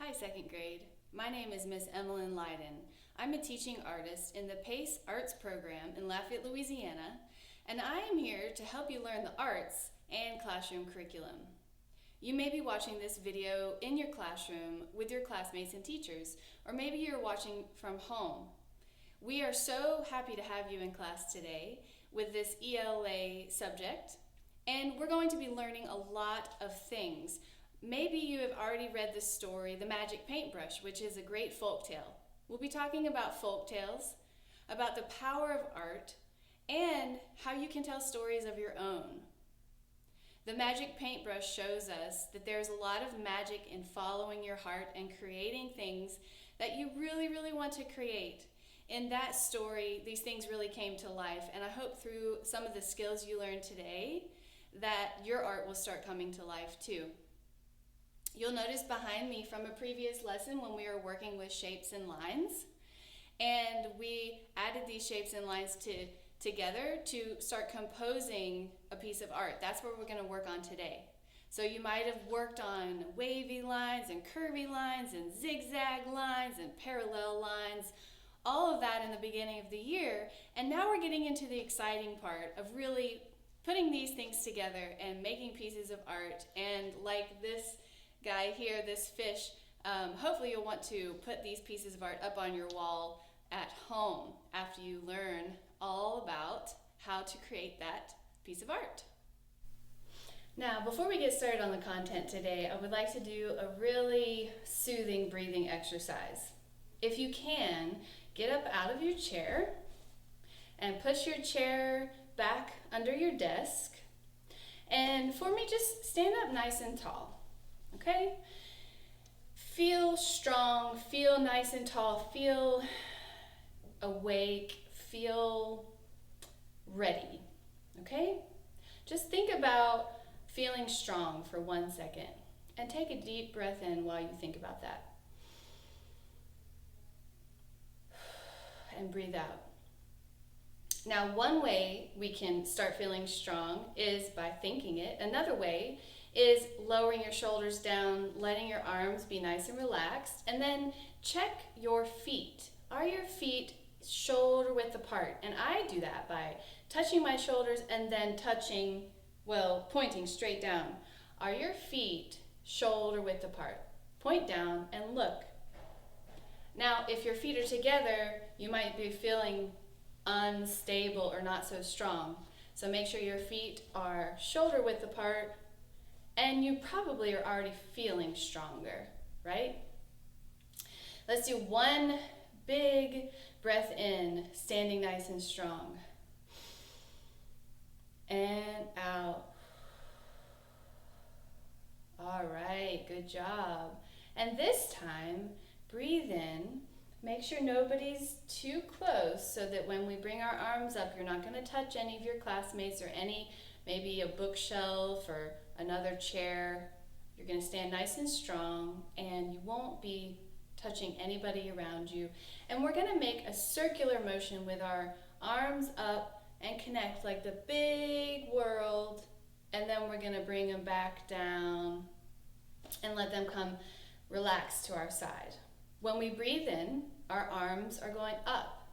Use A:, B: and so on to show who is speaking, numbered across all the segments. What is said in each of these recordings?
A: Hi, second grade. My name is Miss Emolyn Liden. I'm a teaching artist in the PACE Arts program in Lafayette, Louisiana, and I am here to help you learn the arts and classroom curriculum. You may be watching this video in your classroom with your classmates and teachers, or maybe you're watching from home. We are so happy to have you in class today with this ELA subject, and we're going to be learning a lot of things. Maybe you have already read the story, The Magic Paintbrush, which is a great folktale. We'll be talking about folktales, about the power of art, and how you can tell stories of your own. The Magic Paintbrush shows us that there's a lot of magic in following your heart and creating things that you really want to create. In that story, these things really came to life, and I hope through some of the skills you learned today that your art will start coming to life too. You'll notice behind me from a previous lesson when we were working with shapes and lines, and we added these shapes and lines together to start composing a piece of art. That's what we're going to work on today. So you might have worked on wavy lines and curvy lines and zigzag lines and parallel lines, all of that in the beginning of the year, and now we're getting into the exciting part of really putting these things together and making pieces of art. And like this guy here, this fish, hopefully you'll want to put these pieces of art up on your wall at home after you learn all about how to create that piece of art. Now, before we get started on the content today, I would like to do a really soothing breathing exercise. If you can, get up out of your chair and push your chair back under your desk. And for me, just stand up nice and tall. Okay? Feel strong, feel nice and tall, feel awake, feel ready. Okay? Just think about feeling strong for 1 second and take a deep breath in while you think about that. And breathe out. Now, one way we can start feeling strong is by thinking it. Another way is lowering your shoulders down, letting your arms be nice and relaxed, and then check your feet. Are your feet shoulder width apart? And I do that by touching my shoulders and then pointing straight down. Are your feet shoulder width apart? Point down and look. Now, if your feet are together, you might be feeling unstable or not so strong. So make sure your feet are shoulder width apart, and you probably are already feeling stronger, right? Let's do one big breath in, standing nice and strong. And out. All right, good job. And this time, breathe in. Make sure nobody's too close so that when we bring our arms up, you're not going to touch any of your classmates or maybe a bookshelf or another chair. You're going to stand nice and strong, and you won't be touching anybody around you. And we're going to make a circular motion with our arms up and connect like the big world, and then we're going to bring them back down and let them come relax to our side. When we breathe in, our arms are going up.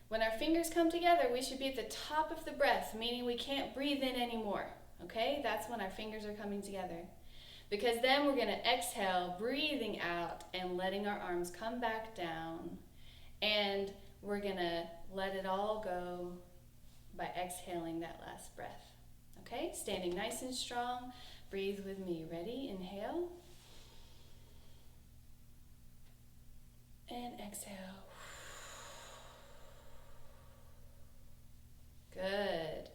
A: When our fingers come together, we should be at the top of the breath, meaning we can't breathe in anymore. Okay? That's when our fingers are coming together. Because then we're going to exhale, breathing out and letting our arms come back down. And we're going to let it all go by exhaling that last breath. Okay? Standing nice and strong. Breathe with me. Ready? Inhale. And exhale. Good.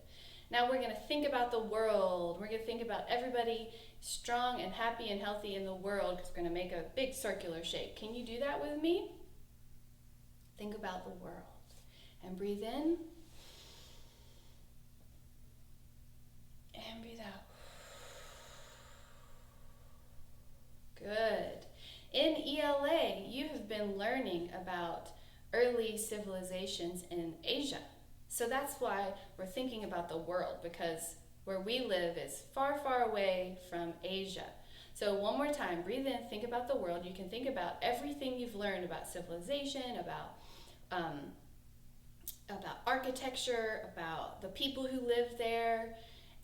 A: Now we're going to think about the world. We're going to think about everybody strong and happy and healthy in the world, because we're going to make a big circular shape. Can you do that with me? Think about the world. And breathe in. And breathe out. Good. In ELA, you have been learning about early civilizations in Asia. So that's why we're thinking about the world, because where we live is far away from Asia. So one more time, breathe in, think about the world. You can think about everything you've learned about civilization, about architecture, about the people who live there,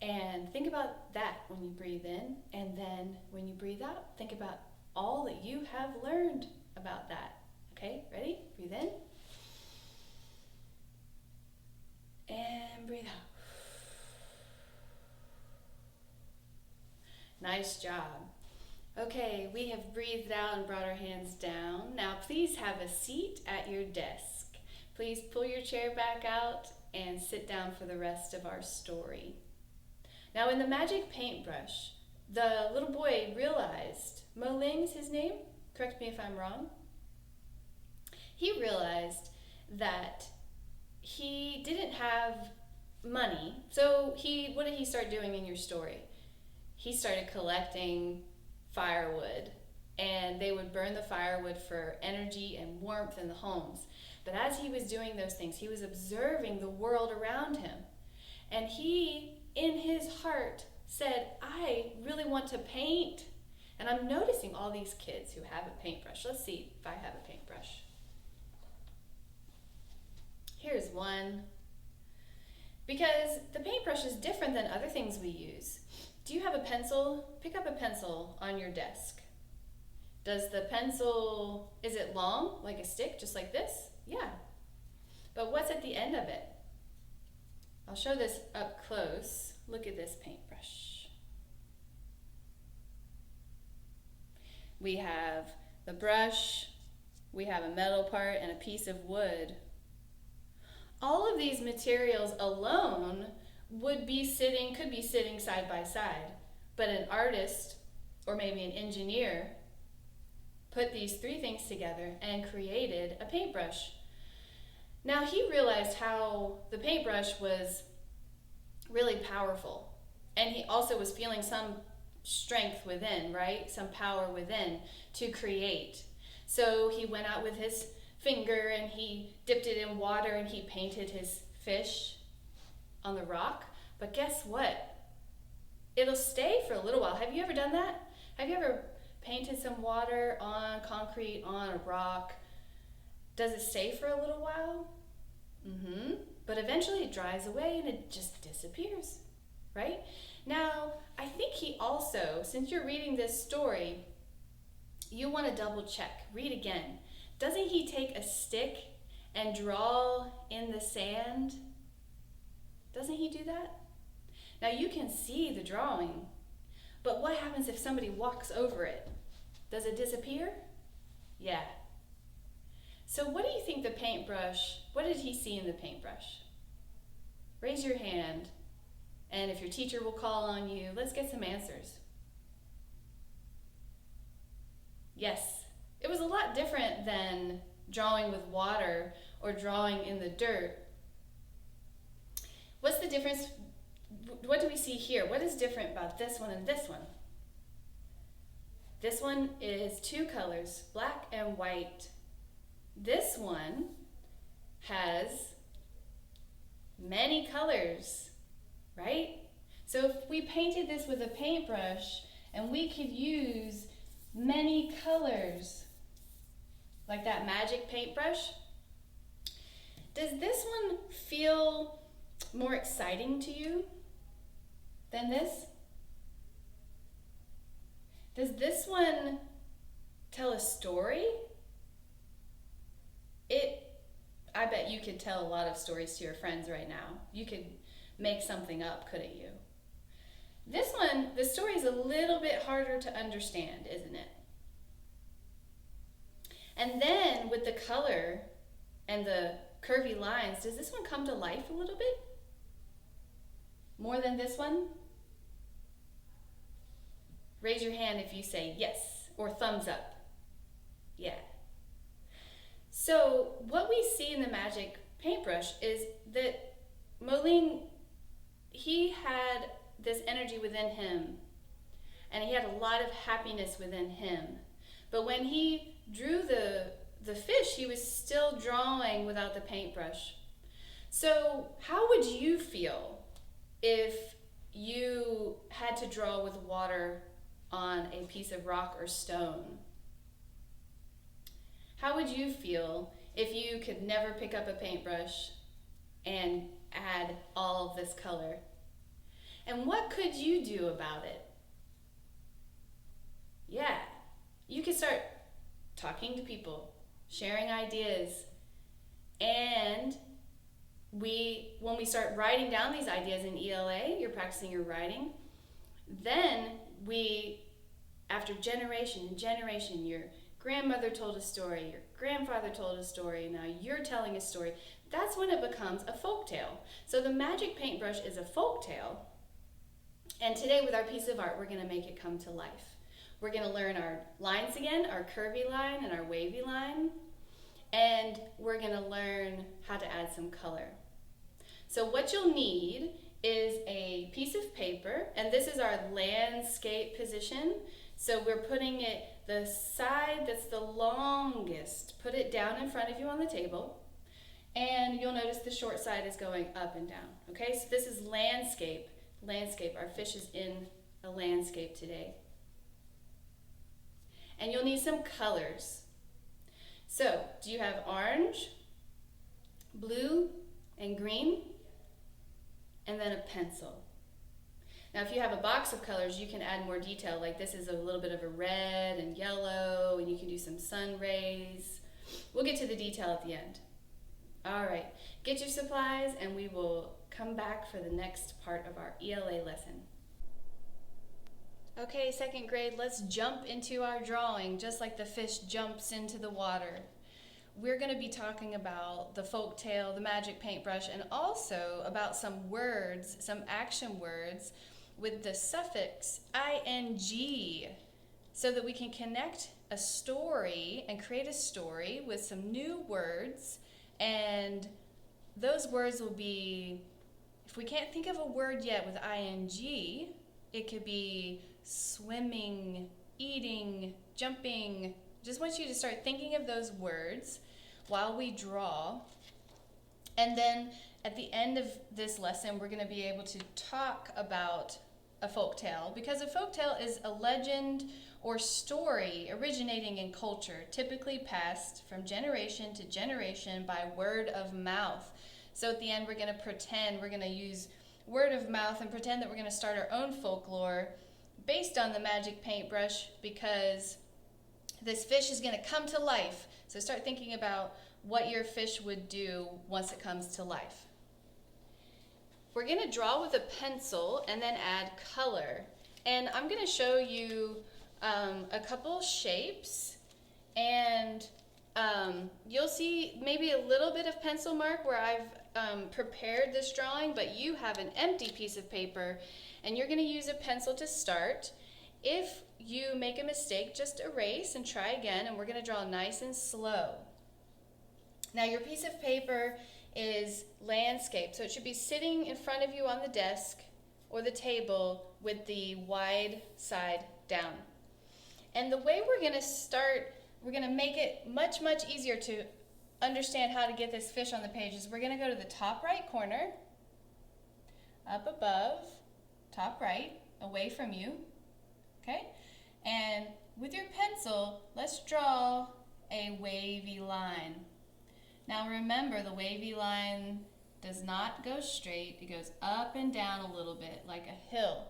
A: and think about that when you breathe in. And then when you breathe out, think about all that you have learned about that. Okay, ready? Breathe in. And breathe out. Nice job. Okay, we have breathed out and brought our hands down. Now please have a seat at your desk. Please pull your chair back out and sit down for the rest of our story. Now in the Magic Paintbrush, the little boy realized, Ma Ling is his name, correct me if I'm wrong. He realized that he didn't have money, so what did he start doing in your story? He started collecting firewood, and they would burn the firewood for energy and warmth in the homes. But as he was doing those things, he was observing the world around him. And he, in his heart, said, I really want to paint. And I'm noticing all these kids who have a paintbrush. Let's see if I have a paintbrush. Here's one. Because the paintbrush is different than other things we use. Do you have a pencil? Pick up a pencil on your desk. Does the pencil, is it long, like a stick, just like this? Yeah. But what's at the end of it? I'll show this up close. Look at this paintbrush. We have the brush, we have a metal part, and a piece of wood. All of these materials alone could be sitting side by side, but an artist or maybe an engineer put these three things together and created a paintbrush. Now he realized how the paintbrush was really powerful, and he also was feeling some strength within, right? Some power within to create. So he went out with his finger and he dipped it in water and he painted his fish on the rock. But guess what? It'll stay for a little while. Have you ever done that? Have you ever painted some water on concrete, on a rock? Does it stay for a little while? But eventually it dries away and it just disappears, right? Now, I think he also, since you're reading this story, you want to double check. Read again. Doesn't he take a stick and draw in the sand? Doesn't he do that? Now you can see the drawing, but what happens if somebody walks over it? Does it disappear? Yeah. So what do you think the paintbrush, what did he see in the paintbrush? Raise your hand, and if your teacher will call on you, let's get some answers. Yes, it was a lot different than drawing with water or drawing in the dirt. What's the difference? What do we see here? What is different about this one and this one? This one is two colors, black and white. This one has many colors, right? So if we painted this with a paintbrush and we could use many colors, like that Magic Paintbrush, does this one feel more exciting to you than this? Does this one tell a story? I bet you could tell a lot of stories to your friends right now. You could make something up, couldn't you? This one, the story is a little bit harder to understand, isn't it? And then with the color and the curvy lines, does this one come to life a little bit? More than this one? Raise your hand if you say yes, or thumbs up. Yeah. So what we see in the Magic Paintbrush is that Ma Ling, he had this energy within him, and he had a lot of happiness within him. But when he drew the fish, he was still drawing without the paintbrush. So how would you feel if you had to draw with water on a piece of rock or stone. How would you feel if you could never pick up a paintbrush and add all of this color? And what could you do about it? Yeah, you could start talking to people, sharing ideas, and when we start writing down these ideas in ELA, you're practicing your writing, then after generation and generation, your grandmother told a story, your grandfather told a story, now you're telling a story. That's when it becomes a folktale. So the Magic Paintbrush is a folktale, and today with our piece of art, we're gonna make it come to life. We're gonna learn our lines again, our curvy line and our wavy line, and we're gonna learn how to add some color. So what you'll need is a piece of paper, and this is our landscape position. So we're putting it the side that's the longest, put it down in front of you on the table, and you'll notice the short side is going up and down. Okay, so this is landscape. Landscape, our fish is in a landscape today. And you'll need some colors. So, do you have orange, blue, and green? And then a pencil. Now if you have a box of colors, you can add more detail, like this is a little bit of a red and yellow, and you can do some sun rays. We'll get to the detail at the end. All right, get your supplies and we will come back for the next part of our ELA lesson. Okay, second grade, let's jump into our drawing, just like the fish jumps into the water. We're going to be talking about the folktale, the magic paintbrush, and also about some words, some action words with the suffix ing, so that we can connect a story and create a story with some new words. And those words will be, if we can't think of a word yet with ing, it could be swimming, eating, jumping. Just want you to start thinking of those words while we draw. And then at the end of this lesson, we're going to be able to talk about a folktale, because a folktale is a legend or story originating in culture, typically passed from generation to generation by word of mouth. So at the end, we're going to use word of mouth and pretend that we're going to start our own folklore based on the magic paintbrush, because this fish is going to come to life. So start thinking about what your fish would do once it comes to life. We're going to draw with a pencil and then add color. And I'm going to show you a couple shapes, and you'll see maybe a little bit of pencil mark where I've prepared this drawing, but you have an empty piece of paper and you're going to use a pencil to start. If you make a mistake, just erase and try again, and we're going to draw nice and slow. Now your piece of paper is landscape, so it should be sitting in front of you on the desk or the table with the wide side down. And the way we're going to start, we're going to make it much, much easier to understand how to get this fish on the page, is we're going to go to the top right corner, up above, top right, away from you, okay? And with your pencil, let's draw a wavy line. Now remember, the wavy line does not go straight. It goes up and down a little bit, like a hill.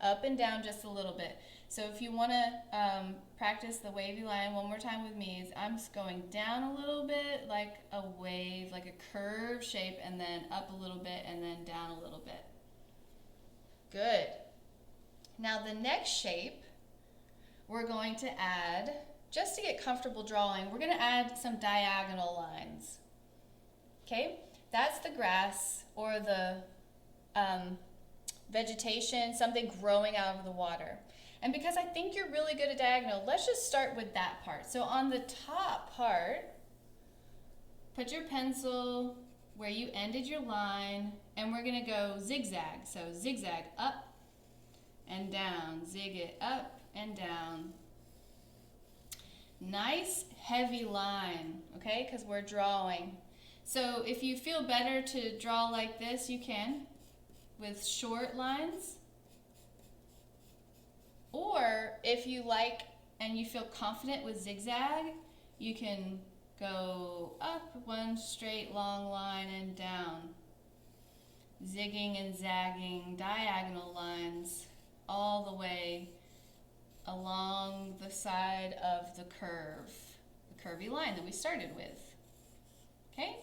A: Up and down just a little bit. So if you want to practice the wavy line one more time with me, I'm just going down a little bit like a wave, like a curved shape, and then up a little bit, and then down a little bit. Good. Now the next shape, we're going to add, just to get comfortable drawing, we're going to add some diagonal lines. Okay, that's the grass or the vegetation, something growing out of the water. And because I think you're really good at diagonal, let's just start with that part. So on the top part, put your pencil where you ended your line, and we're going to go zigzag. So zigzag up and down, zig it up and down. Nice heavy line, okay, because we're drawing. So if you feel better to draw like this, you can, with short lines. Or if you like and you feel confident with zigzag, you can go up one straight long line and down. Zigging and zagging, diagonal lines all the way along the side of the curve, the curvy line that we started with. Okay?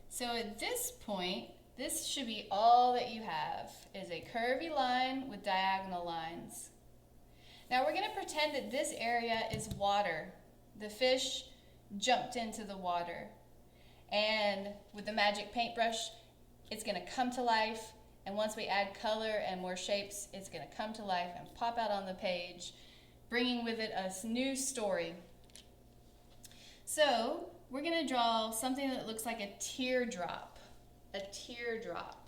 A: So at this point, this should be all that you have, is a curvy line with diagonal lines. Now we're going to pretend that this area is water. The fish jumped into the water. And with the magic paintbrush, it's going to come to life. And once we add color and more shapes, it's going to come to life and pop out on the page, bringing with it a new story. So we're going to draw something that looks like a teardrop. A teardrop.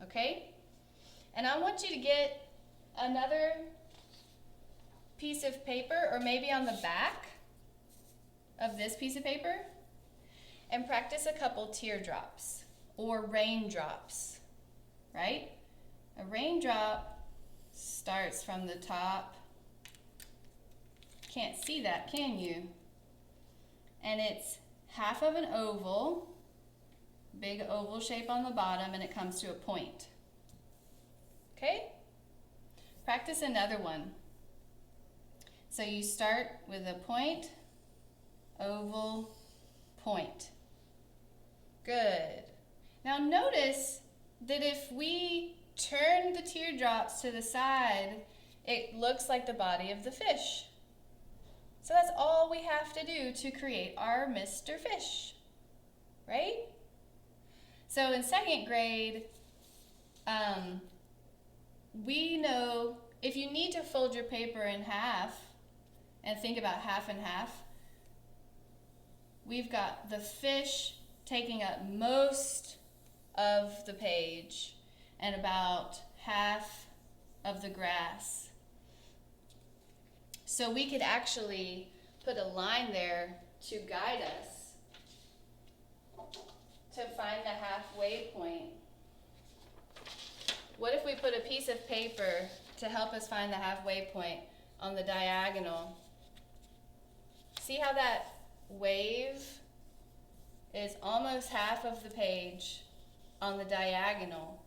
A: Okay? And I want you to get another piece of paper, or maybe on the back of this piece of paper, and practice a couple teardrops or raindrops, right? A raindrop starts from the top. Can't see that, can you? And it's half of an oval, big oval shape on the bottom, and it comes to a point. Okay? Practice another one. So you start with a point, oval, point. Good. Now notice that if we turn the teardrops to the side, it looks like the body of the fish. So that's all we have to do to create our Mr. Fish, right? So in second grade, we know if you need to fold your paper in half and think about half and half, we've got the fish taking up most of the page and about half of the grass. So we could actually put a line there to guide us to find the halfway point. What if we put a piece of paper to help us find the halfway point on the diagonal? See how that wave is almost half of the page on the diagonal.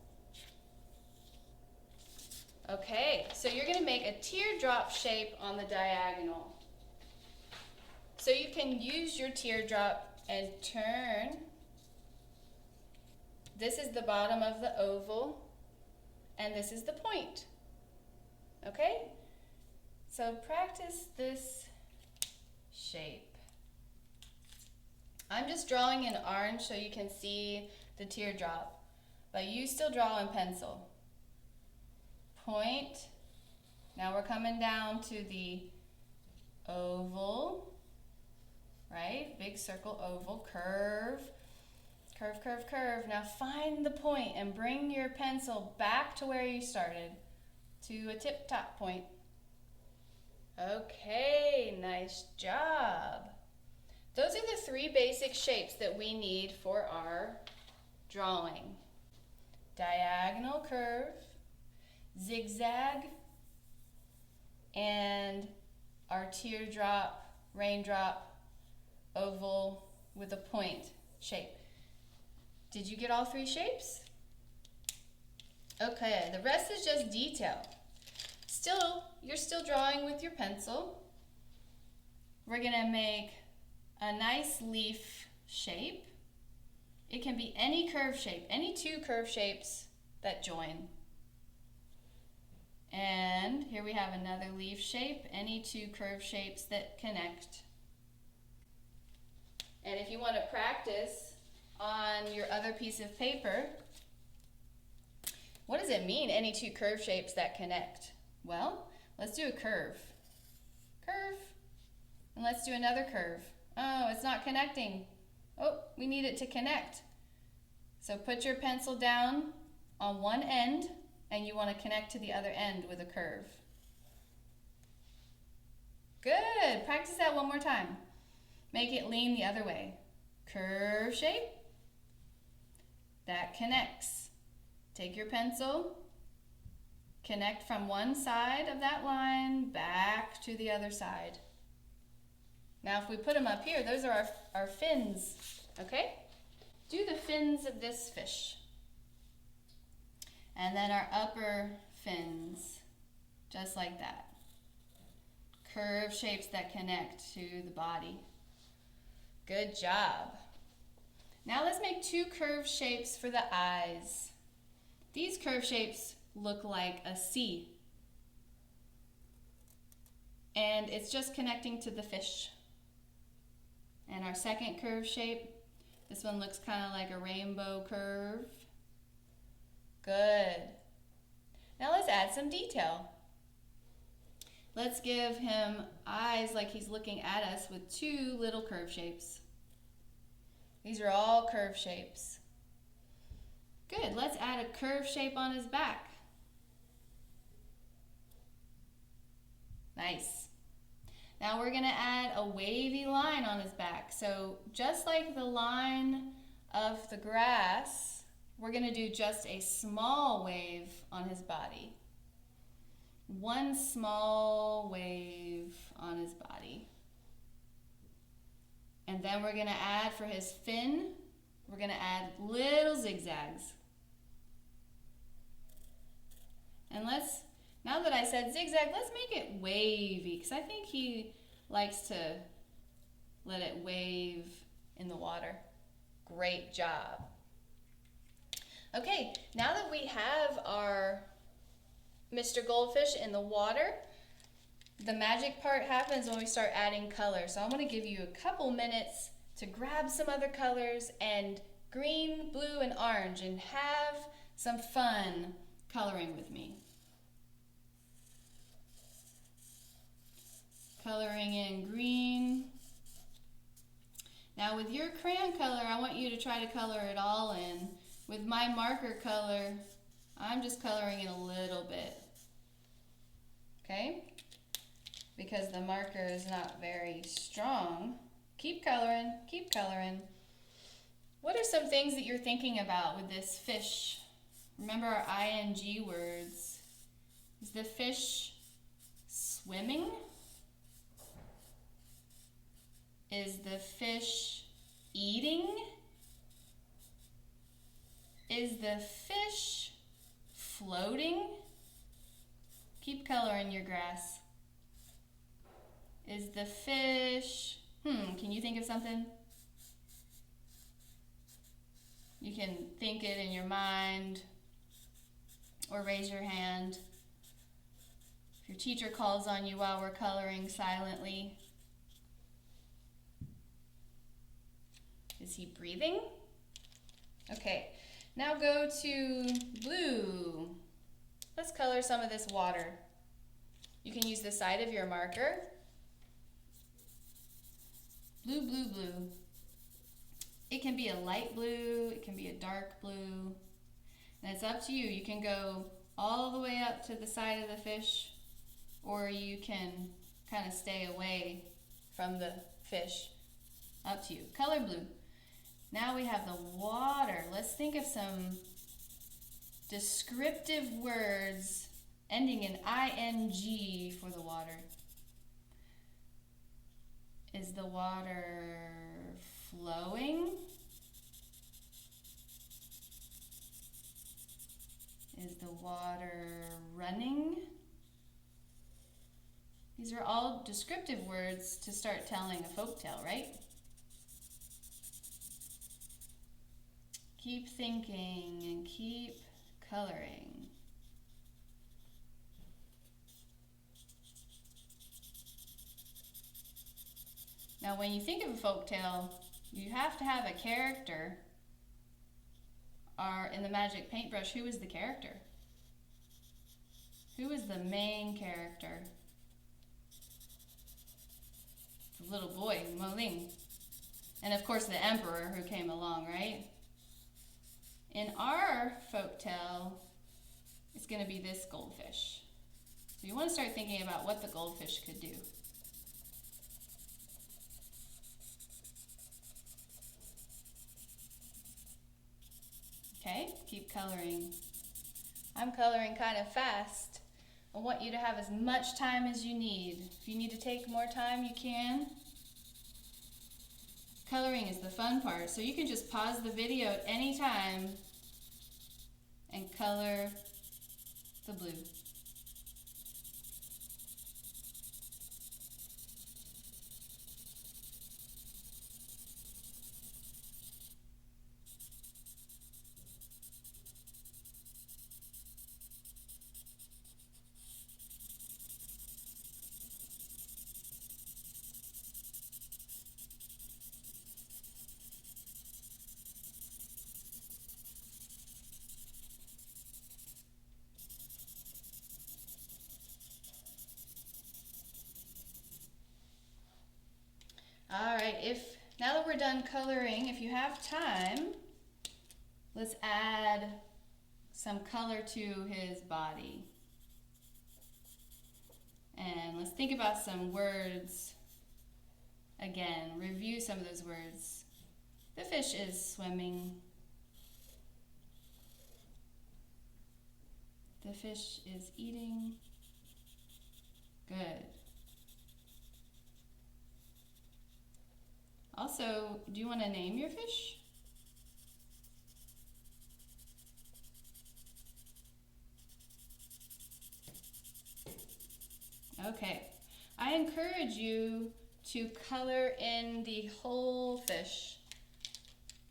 A: Okay, so you're going to make a teardrop shape on the diagonal. So you can use your teardrop and turn. This is the bottom of the oval, and this is the point. Okay? So practice this shape. I'm just drawing in orange so you can see the teardrop, but you still draw in pencil. Point. Now we're coming down to the oval, right? Big circle, oval, curve, curve, curve, curve. Now find the point and bring your pencil back to where you started, to a tip-top point. Okay, nice job. Those are the three basic shapes that we need for our drawing. Diagonal curve, zigzag, and our teardrop, raindrop, oval with a point shape. Did you get all three shapes? Okay, the rest is just detail. You're still drawing with your pencil. We're gonna make a nice leaf shape. It can be any curve shape, any two curve shapes that join. And here we have another leaf shape, any two curve shapes that connect. And if you want to practice on your other piece of paper, what does it mean, any two curve shapes that connect? Well, let's do a curve. Curve. And let's do another curve. Oh, it's not connecting. Oh, we need it to connect. So put your pencil down on one end, and you want to connect to the other end with a curve. Good. Practice that one more time. Make it lean the other way. Curve shape. That connects. Take your pencil Connect from one side of that line back to the other side. Now if we put them up here, those are our fins, okay? Do the fins of this fish. And then our upper fins, just like that. Curved shapes that connect to the body. Good job. Now let's make two curved shapes for the eyes. These curved shapes look like a C. And it's just connecting to the fish. And our second curved shape, this one looks kind of like a rainbow curve. Good. Now let's add some detail. Let's give him eyes like he's looking at us with two little curve shapes. These are all curve shapes. Good, let's add a curve shape on his back. Nice. Now we're gonna add a wavy line on his back. So just like the line of the grass, we're gonna do just a small wave on his body. One small wave on his body. And then we're gonna add for his fin, we're gonna add little zigzags. And now that I said zigzag, let's make it wavy, because I think he likes to let it wave in the water. Great job. Okay, now that we have our Mr. Goldfish in the water, the magic part happens when we start adding color. So I'm going to give you a couple minutes to grab some other colors and green, blue, and orange and have some fun coloring with me. Coloring in green. Now with your crayon color, I want you to try to color it all in. With my marker color, I'm just coloring it a little bit. Okay? Because the marker is not very strong. Keep coloring, keep coloring. What are some things that you're thinking about with this fish? Remember our ing words. Is the fish swimming? Is the fish eating? Is the fish floating? Keep coloring your grass. Is the fish, can you think of something? You can think it in your mind or raise your hand. If your teacher calls on you while we're coloring silently, is he breathing? Okay, now go to blue. Let's color some of this water. You can use the side of your marker. Blue, blue, blue. It can be a light blue, it can be a dark blue, and it's up to you. You can go all the way up to the side of the fish, or you can kind of stay away from the fish. Up to you. Color blue. Now we have the water. Let's think of some descriptive words ending in ing for the water. Is the water flowing? Is the water running? These are all descriptive words to start telling a folktale, right? Keep thinking and keep coloring. Now, when you think of a folktale, you have to have a character. Or in the Magic Paintbrush, who is the character? Who is the main character? The little boy, Ma Ling. And of course the emperor who came along, right? In our folktale, it's going to be this goldfish. So you want to start thinking about what the goldfish could do. Okay, keep coloring. I'm coloring kind of fast. I want you to have as much time as you need. If you need to take more time, you can. Coloring is the fun part, so you can just pause the video at any time and color the blue. All right, now that we're done coloring, if you have time, let's add some color to his body. And let's think about some words. Again, review some of those words. The fish is swimming. The fish is eating. Good. Also, do you want to name your fish? Okay. I encourage you to color in the whole fish.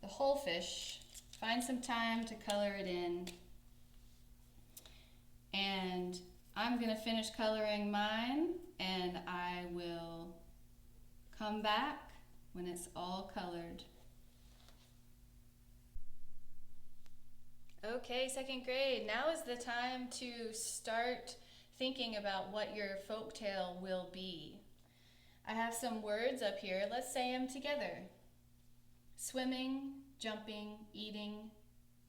A: The whole fish. Find some time to color it in. And I'm going to finish coloring mine, and I will come back when it's all colored. Okay, second grade, now is the time to start thinking about what your folktale will be. I have some words up here. Let's say them together. Swimming, jumping, eating,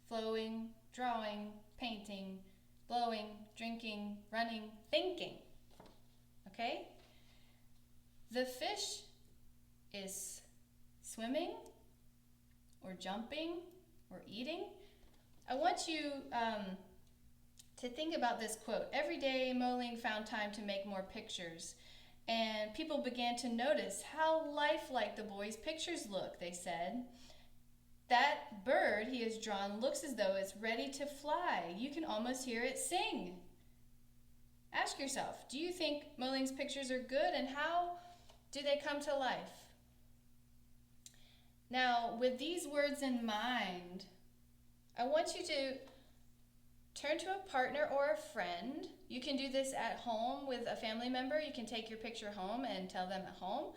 A: flowing, drawing, painting, blowing, drinking, running, thinking. Okay? The fish is swimming or jumping or eating. I want you to think about this quote. Every day, Ma Ling found time to make more pictures, and people began to notice how lifelike the boy's pictures look, they said. That bird he has drawn looks as though it's ready to fly. You can almost hear it sing. Ask yourself, do you think Ma Ling's pictures are good, and how do they come to life? Now, with these words in mind, I want you to turn to a partner or a friend. You can do this at home with a family member. You can take your picture home and tell them at home.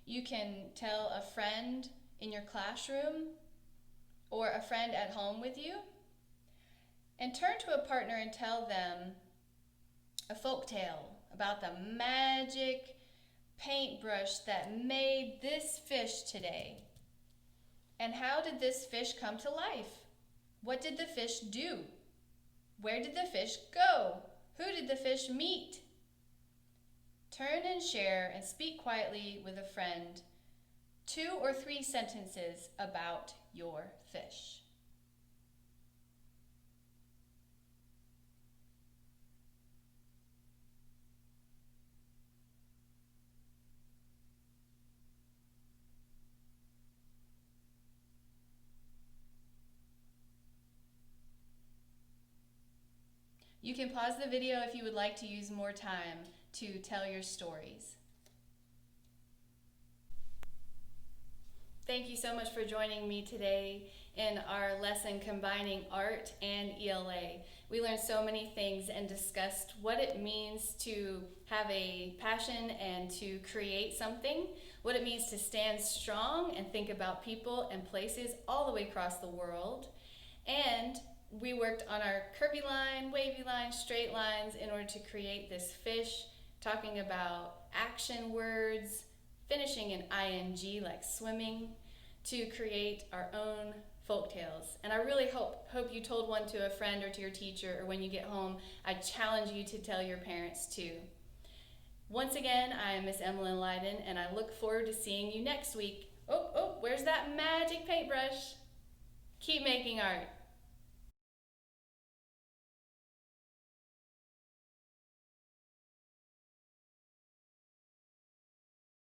A: You can tell a friend in your classroom or a friend at home with you. And turn to a partner and tell them a folk tale about the magic paintbrush that made this fish today. And how did this fish come to life? What did the fish do? Where did the fish go? Who did the fish meet? Turn and share and speak quietly with a friend 2 or 3 sentences about your fish. You can pause the video if you would like to use more time to tell your stories. Thank you so much for joining me today in our lesson combining art and ELA. We learned so many things and discussed what it means to have a passion and to create something, what it means to stand strong and think about people and places all the way across the world. And we worked on our curvy line, wavy line, straight lines in order to create this fish, talking about action words, finishing in ing like swimming, to create our own folk tales. And I really hope you told one to a friend or to your teacher, or when you get home, I challenge you to tell your parents too. Once again, I am Miss Emolyn Liden, and I look forward to seeing you next week. Oh, where's that magic paintbrush? Keep making art.